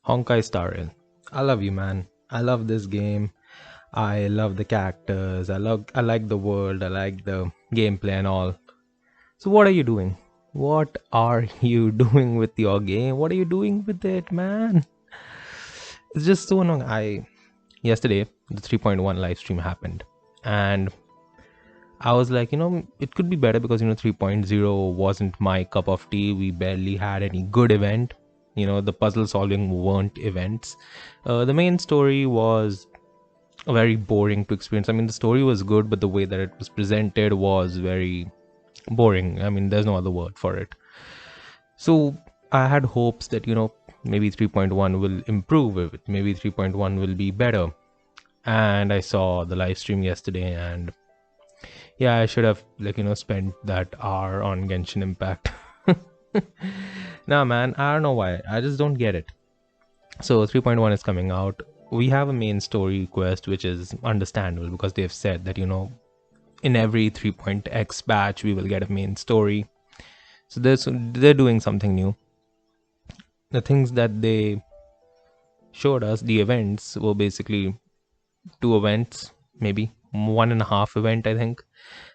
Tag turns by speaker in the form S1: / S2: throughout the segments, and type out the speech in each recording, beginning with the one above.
S1: Honkai Star Rail. I love you, man. I love this game. I love the characters. I like the world. I like the gameplay and all. So what are you doing? What are you doing with your game? What are you doing with it, man? It's just so annoying. I Yesterday the 3.1 live stream happened, and I was like, it could be better because 3.0 wasn't my cup of tea. We barely had any good event. The puzzle solving weren't events. The main story was very boring to experience. I mean, the story was good, but the way that it was presented was very boring. I mean, there's no other word for it. So I had hopes that, maybe 3.1 will improve it. Maybe 3.1 will be better. And I saw the live stream yesterday, and yeah, I should have spent that hour on Genshin Impact. Nah, man, I don't know why. I just don't get it. So 3.1 is coming out. We have a main story quest, which is understandable because they've said that in every 3.x batch we will get a main story. So they're doing something new. The things that they showed us, the events, were basically two events, maybe 1.5 event, I think.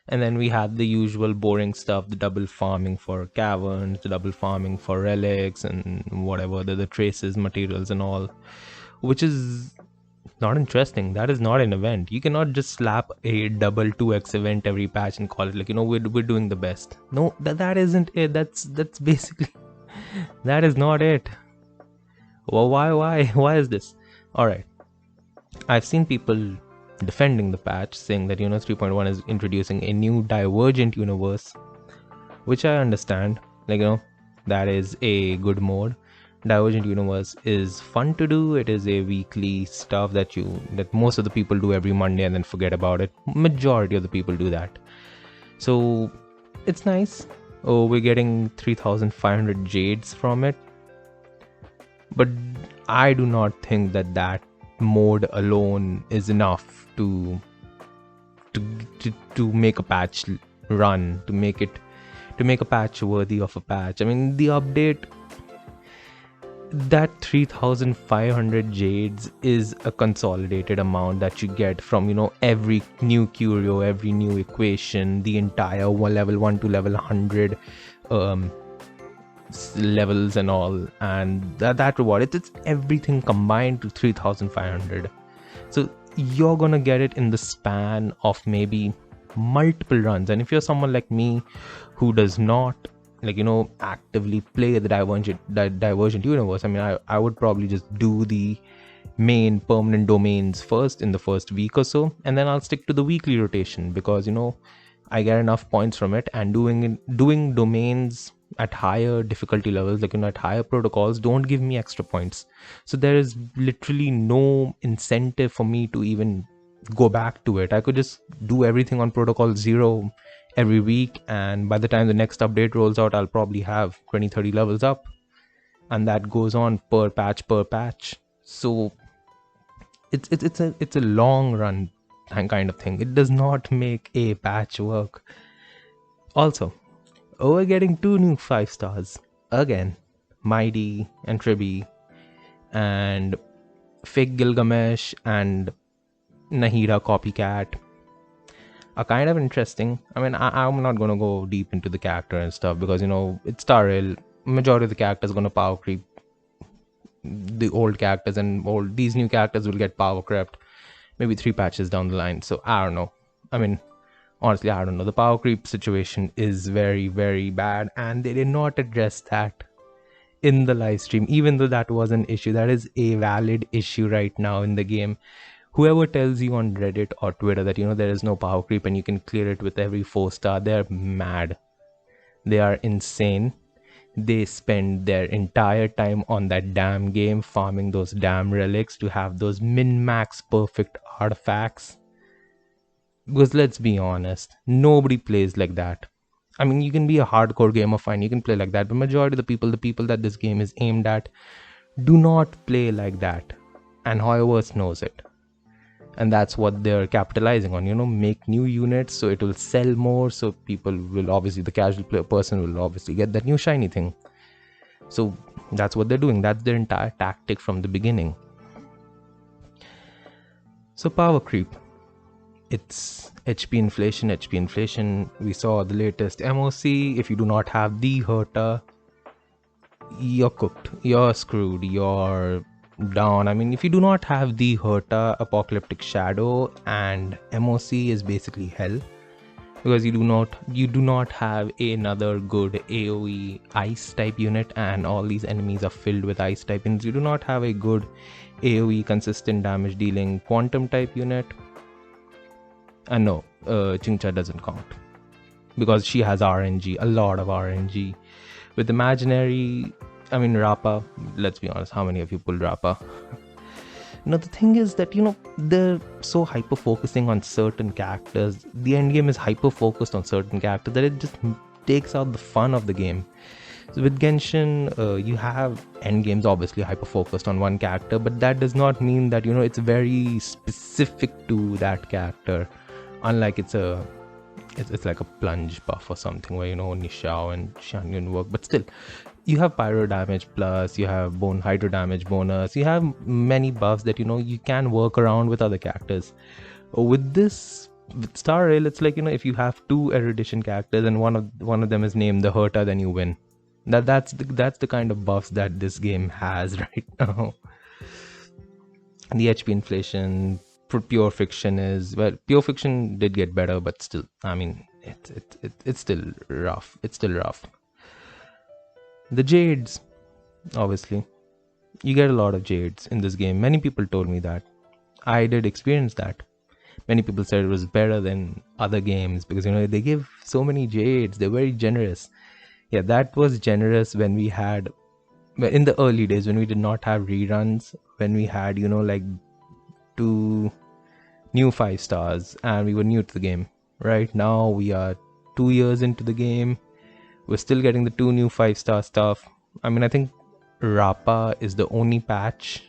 S1: And then we had the usual boring stuff, the double farming for caverns, the double farming for relics and whatever, the traces, materials and all, which is not interesting. That is not an event. You cannot just slap a double 2x event every patch and call it we're doing the best. No, that isn't it. That's basically that is not it. Well, why is this? All right, I've seen people defending the patch, saying that 3.1 is introducing a new divergent universe, which I understand. That is a good mode. Divergent universe is fun to do. It is a weekly stuff that most of the people do every Monday and then forget about it. Majority of the people do that. So it's nice. Oh, we're getting 3,500 jades from it. But I do not think that mode alone is enough to make a patch run, to make a patch worthy of a patch. I mean, the update, that 3,500 jades is a consolidated amount that you get from every new curio, every new equation, the entire level 1 to level 100 levels and all, and that reward, it's everything combined to 3,500. So you're gonna get it in the span of maybe multiple runs. And if you're someone like me who does not actively play the divergent universe, I mean, I would probably just do the main permanent domains first in the first week or so, and then I'll stick to the weekly rotation because I get enough points from it. And doing domains at higher difficulty levels, at higher protocols, don't give me extra points. So there is literally no incentive for me to even go back to it. I could just do everything on protocol 0 every week, and by the time the next update rolls out, I'll probably have 20-30 levels up, and that goes on per patch. So it's a long run kind of thing. It does not make a patch work. Also, we're getting 2 new 5 stars again. Mighty and Tribi and Fake Gilgamesh and Nahira Copycat are kind of interesting. I mean, I'm not gonna go deep into the character and stuff because it's Star Rail. Majority of the characters gonna power creep the old characters, and these new characters will get power crept maybe 3 patches down the line. So I don't know. I mean, honestly, I don't know. The power creep situation is very, very bad, and they did not address that in the live stream, even though that was an issue. That is a valid issue right now in the game. Whoever tells you on Reddit or Twitter that there is no power creep and you can clear it with every 4-star, they're mad. They are insane. They spend their entire time on that damn game farming those damn relics to have those min-max perfect artifacts. Because let's be honest, nobody plays like that. I mean, you can be a hardcore gamer, fine, you can play like that, but majority of the people that this game is aimed at do not play like that. And Hoyoverse knows it. And that's what they're capitalizing on, make new units so it will sell more, so people will obviously, the casual person will obviously get that new shiny thing. So That's what they're doing. That's their entire tactic from the beginning. So power creep. It's HP inflation, HP inflation. We saw the latest MOC. If you do not have the Herta, you're cooked. You're screwed. You're down. I mean, if you do not have the Herta, Apocalyptic Shadow, and MOC is basically hell. Because you do not have another good AoE ice type unit, and all these enemies are filled with ice type units. You do not have a good AoE consistent damage dealing quantum type unit. And no, Chingcha doesn't count because she has RNG, a lot of RNG. With imaginary, I mean Rappa, let's be honest, how many of you pulled Rappa? The thing is that, they're so hyper focusing on certain characters. The endgame is hyper focused on certain characters that it just takes out the fun of the game. So with Genshin, you have endgames obviously hyper focused on one character, but that does not mean that, it's very specific to that character. Unlike it's like a plunge buff or something where, only Xiao and Xianyun work, but still. You have pyro damage plus, you have bone hydro damage bonus, you have many buffs that you can work around with other characters. With Star Rail, it's like, if you have two erudition characters and one of them is named the Herta, then you win. That's the kind of buffs that this game has right now. The HP inflation for pure fiction pure fiction did get better, but still, I mean, it's still rough. It's still rough. The Jades, obviously. You get a lot of Jades in this game. Many people told me that. I did experience that. Many people said it was better than other games because, they give so many Jades. They're very generous. Yeah, that was generous when we had, in the early days, when we did not have reruns, when we had, like 2 new 5 stars and we were new to the game. Right now, we are 2 years into the game. We're still getting the 2 new 5-star stuff. I mean, I think Rappa is the only patch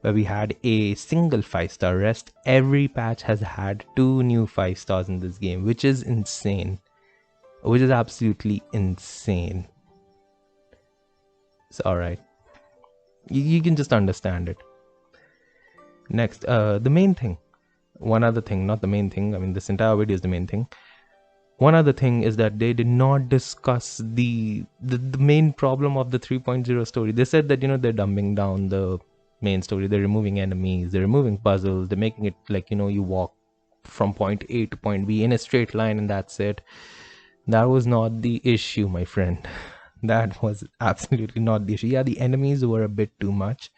S1: where we had a single 5-star. Rest, every patch has had 2 new 5 stars in this game, which is insane. Which is absolutely insane. It's alright. You can just understand it. Next, the main thing. One other thing, not the main thing. I mean, this entire video is the main thing. One other thing is that they did not discuss the main problem of the 3.0 story. They said that, they're dumbing down the main story. They're removing enemies. They're removing puzzles. They're making it like, you walk from point A to point B in a straight line and that's it. That was not the issue, my friend. That was absolutely not the issue. Yeah, the enemies were a bit too much.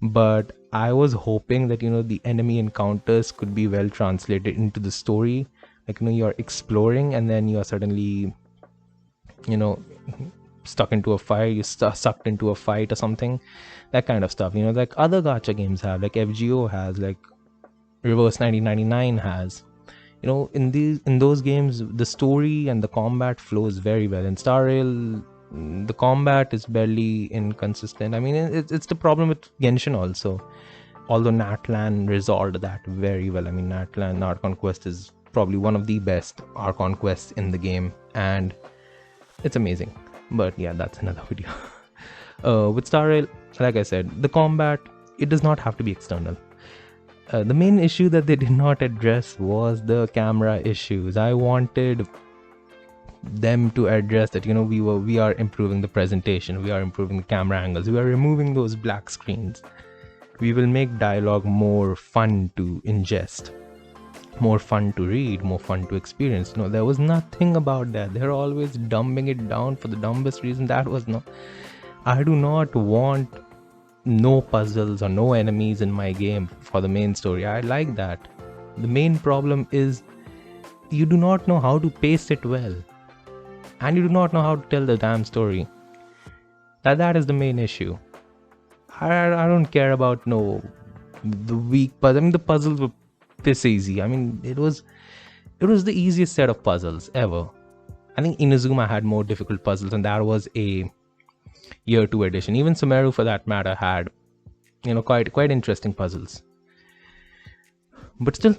S1: But I was hoping that, the enemy encounters could be well translated into the story. Like, you're exploring and then you're suddenly, stuck into a fire, you sucked into a fight or something. That kind of stuff, like other gacha games have, like FGO has, like Reverse 1999 has. In those games, the story and the combat flows very well. In Star Rail, the combat is barely inconsistent. I mean, it's the problem with Genshin also. Although Natlan resolved that very well. I mean, Natlan Archon Quest is probably one of the best Archon quests in the game, and it's amazing. But yeah, that's another video. With Star Rail, like I said, the combat, it does not have to be external. The main issue that they did not address was the camera issues. I wanted them to address that, we are improving the presentation, we are improving the camera angles, we are removing those black screens. We will make dialogue more fun to ingest, more fun to read, more fun to experience. There was nothing about that. They're always dumbing it down for the dumbest reason. I do not want no puzzles or no enemies in my game for the main story. I like that. The main problem is you do not know how to pace it well, and you do not know how to tell the damn story. That is the main issue. I don't care about the weak puzzles. I mean, the puzzles were this easy. I mean, it was the easiest set of puzzles ever. I think Inazuma had more difficult puzzles, and that was a year 2 edition. Even Sumeru, for that matter, had quite interesting puzzles. But still,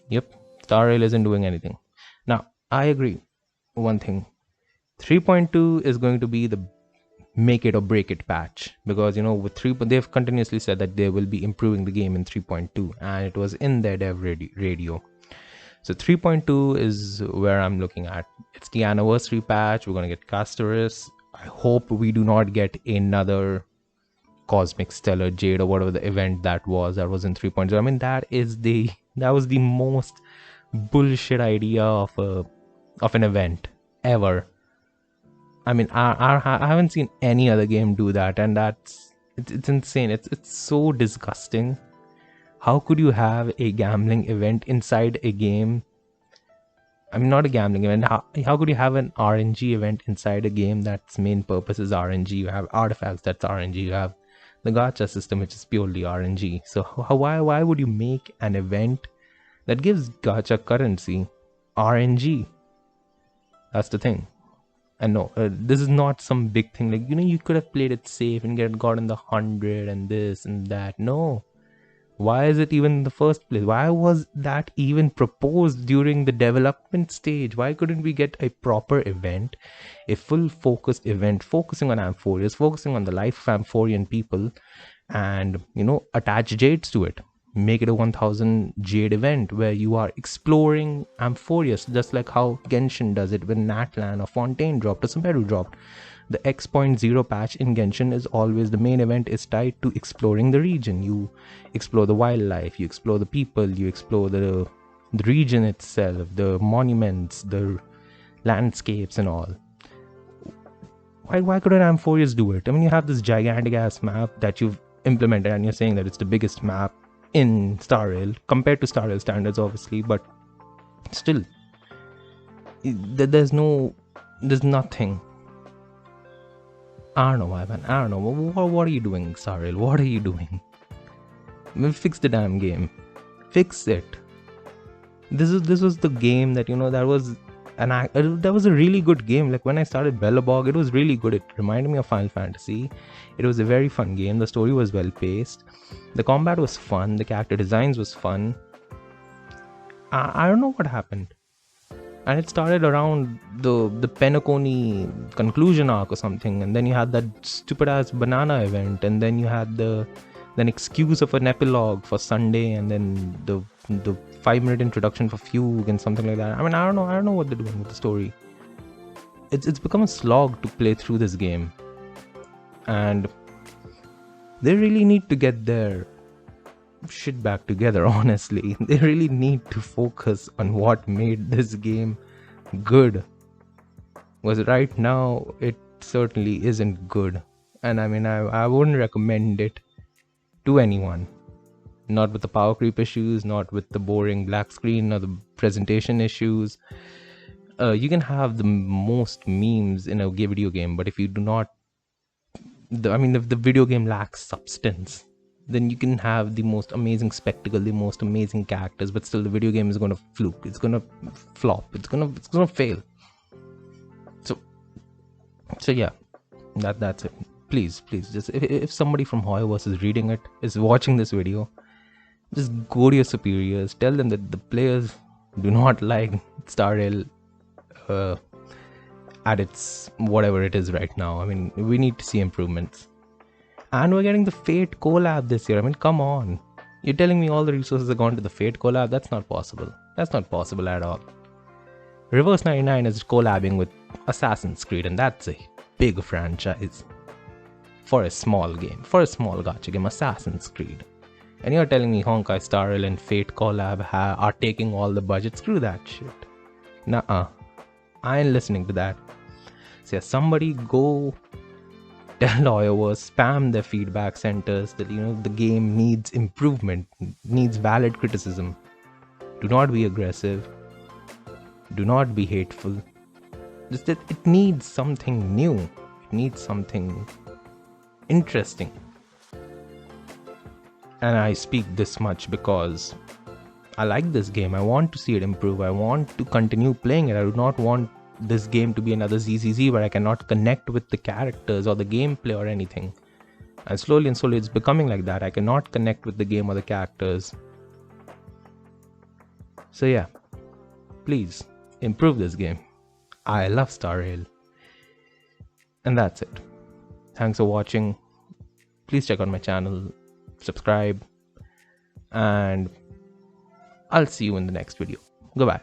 S1: yep, Star Rail isn't doing anything. Now, I agree. One thing, 3.2 is going to be the make it or break it patch, because with 3, but they've continuously said that they will be improving the game in 3.2, and it was in their dev radio. So 3.2 is where I'm looking at. It's the anniversary patch. We're going to get Castoris. I hope we do not get another Cosmic Stellar Jade or whatever the event that was in 3.0. I mean, that was the most bullshit idea of an event ever. I mean, I haven't seen any other game do that, and it's insane. It's so disgusting. How could you have a gambling event inside a game? I mean, not a gambling event. How could you have an RNG event inside a game that's main purpose is RNG? You have artifacts, that's RNG. You have the gacha system, which is purely RNG. So why would you make an event that gives gacha currency RNG? That's the thing. And no, this is not some big thing. Like, you could have played it safe and gotten the 100 and this and that. No. Why is it even in the first place? Why was that even proposed during the development stage? Why couldn't we get a proper event, a full focus event, focusing on amphoreus, focusing on the life of amphorian people, and, attach jades to it? Make it a 1000 jade event where you are exploring amphoreus, just like how Genshin does it when Natlan or Fontaine dropped or Sumeru dropped. The X.0 patch in Genshin is always the main event is tied to exploring the region. You explore the wildlife, you explore the people, you explore the region itself, the monuments, the landscapes and all. Why couldn't Amphoreus do it? I mean, you have this gigantic ass map that you've implemented and you're saying that it's the biggest map in Star Rail, compared to Star Rail standards obviously, but still, there's nothing. I don't know why, man. I don't know. What are you doing, Star Rail? What are you doing? Fix the damn game. Fix it. This was the game that, that was a really good game. Like, when I started Belobog, it was really good. It reminded me of Final Fantasy. It was a very fun game. The story was well paced. The combat was fun. The character designs was fun. I don't know what happened. And it started around the Penacony conclusion arc or something, and then you had that stupid ass banana event, and then you had then excuse of an epilogue for Sunday, and then the 5-minute introduction for Fugue and something like that. I mean, I don't know what they're doing with the story. It's become a slog to play through this game, and they really need to get their shit back together. Honestly, they really need to focus on what made this game good, because right now it certainly isn't good. And I mean, I wouldn't recommend it to anyone, not with the power creep issues, not with the boring black screen or the presentation issues. You can have the most memes in a video game, but if you do not, if the video game lacks substance, then you can have the most amazing spectacle, the most amazing characters, but still the video game is going to fluke. It's going to flop. It's going to fail. So yeah, that's it. Please, just if somebody from Hoyoverse is reading it, is watching this video, just go to your superiors, tell them that the players do not like Star Rail at its whatever it is right now. I mean, we need to see improvements. And we're getting the Fate collab this year. I mean, come on. You're telling me all the resources are gone to the Fate collab? That's not possible. That's not possible at all. Reverse 99 is collabing with Assassin's Creed, and that's a big franchise. For a small game, for a small gacha game, Assassin's Creed. And you're telling me Honkai Star Rail and Fate collab are taking all the budget? Screw that shit. Nuh-uh. I ain't listening to that. So yeah, somebody go tell Hoyoverse, spam their feedback centers that the game needs improvement, needs valid criticism. Do not be aggressive. Do not be hateful. Just that it needs something new. It needs something interesting. And I speak this much because I like this game. I want to see it improve. I want to continue playing it. I do not want this game to be another ZZZ where I cannot connect with the characters or the gameplay or anything. And slowly it's becoming like that. I cannot connect with the game or the characters. So yeah, please improve this game. I love Star Rail. And that's it. Thanks for watching. Please check out my channel, subscribe, and I'll see you in the next video. Goodbye.